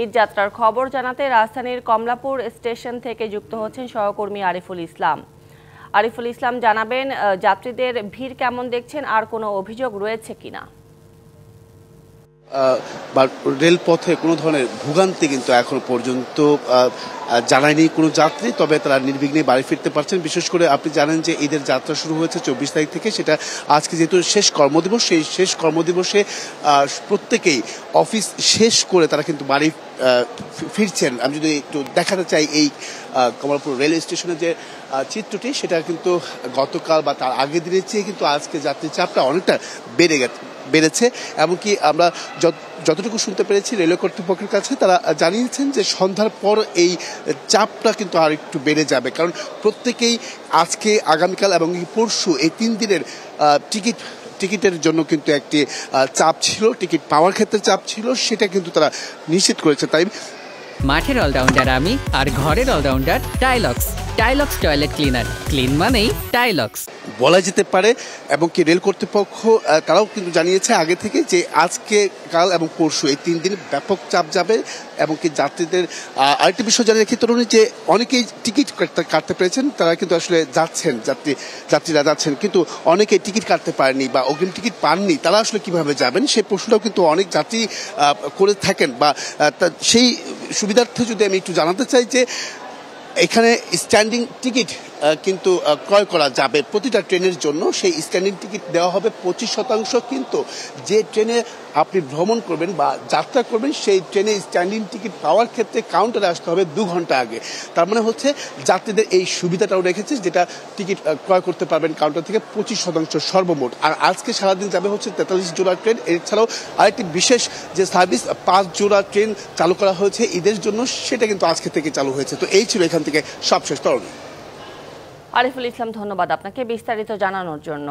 ঈদ যাত্রার খবর জানাতে রাজধানীর কমলাপুর স্টেশন থেকে যুক্ত হচ্ছেন সহকর্মী আরিফুল ইসলাম। আরিফুল ইসলাম জানাবেন যাত্রীদের ভিড় কেমন দেখছেন, আর কোনো অভিযোগ রয়েছে কিনা। বা রেলপথে কোনো ধরনের ভোগান্তি কিন্তু এখন পর্যন্ত জানায়নি কোনো যাত্রী, তবে তারা নির্বিঘ্নে বাড়ি ফিরতে পারছেন। বিশেষ করে আপনি জানেন যে ঈদের যাত্রা শুরু হয়েছে 24 তারিখ থেকে, সেটা আজকে যেহেতু শেষ কর্মদিবস, সেই শেষ কর্মদিবসে প্রত্যেকেই অফিস শেষ করে তারা কিন্তু বাড়ি ফিরছেন। আমি যদি একটু দেখাতে চাই এই কমলাপুর রেল স্টেশনের যে চিত্রটি, সেটা কিন্তু গতকাল বা তার আগের দিনের চেয়ে কিন্তু আজকে যাত্রীর চাপটা অনেকটা বেড়েছে। এমনকি আমরা যতটুকু শুনতে পেরেছি রেলওয়ে কর্তৃপক্ষের কাছে, তারা জানিয়েছেন যে সন্ধ্যার পর এই চাপটা কিন্তু আর একটু বেড়ে যাবে, কারণ প্রত্যেকেই আজকে, আগামীকাল এবং পরশু এই 3 দিনের টিকিটের জন্য কিন্তু একটি চাপ ছিল, টিকিট পাওয়ার ক্ষেত্রে চাপ ছিল, সেটা কিন্তু তারা নিশ্চিত করেছে। তাই মাঠের অলরাউন্ডার আমি, আর ঘরের allrounder Tylox. Tylox toilet cleaner, clean মানেই টাইলক্স বলা যেতে পারে। এবং কি রেল কর্তৃপক্ষ তারাও কিন্তু জানিয়েছে আগে থেকে যে আজকে, কাল এবং পরশু এই 3 দিন ব্যাপক চাপ যাবে। এবং কি যাত্রীদের আরেকটি বিষয় জানিয়ে রেখে তরুণী যে অনেকেই টিকিট কাটতে পেরেছেন, তারা কিন্তু আসলে যাচ্ছেন, যাত্রীরা যাচ্ছেন, কিন্তু অনেকেই টিকিট কাটতে পারেনি বা অগ্রিম টিকিট পাননি। তারা আসলে কিভাবে যাবেন সেই প্রশ্নটাও কিন্তু অনেক যাত্রী করে থাকেন। বা সেই সুবিধার্থে যদি আমি একটু জানাতে চাই যে এখানে স্ট্যান্ডিং টিকিট কিন্তু ক্রয় করা যাবে প্রতিটা ট্রেনের জন্য। সেই স্ট্যান্ডিং টিকিট দেওয়া হবে 25%, কিন্তু যে ট্রেনে আপনি ভ্রমণ করবেন বা যাত্রা করবেন সেই ট্রেনে স্ট্যান্ডিং টিকিট পাওয়ার ক্ষেত্রে কাউন্টারে আসতে হবে 2 ঘন্টা আগে। তার মানে হচ্ছে যাত্রীদের এই সুবিধাটাও রেখেছে, যেটা টিকিট ক্রয় করতে পারবেন কাউন্টার থেকে 25% সর্বমোট। আর আজকে সারাদিন যাবে হচ্ছে 43 জোড়া ট্রেন। এছাড়াও আরেকটি বিশেষ যে সার্ভিস 5 জোড়া ট্রেন চালু করা হয়েছে ঈদের জন্য, সেটা কিন্তু আজকে থেকে চালু হয়েছে। তো এই ছিল এখান থেকে সবশেষ তরুণ। আরিফুল ইসলাম, ধন্যবাদ আপনাকে বিস্তারিত জানানোর জন্য।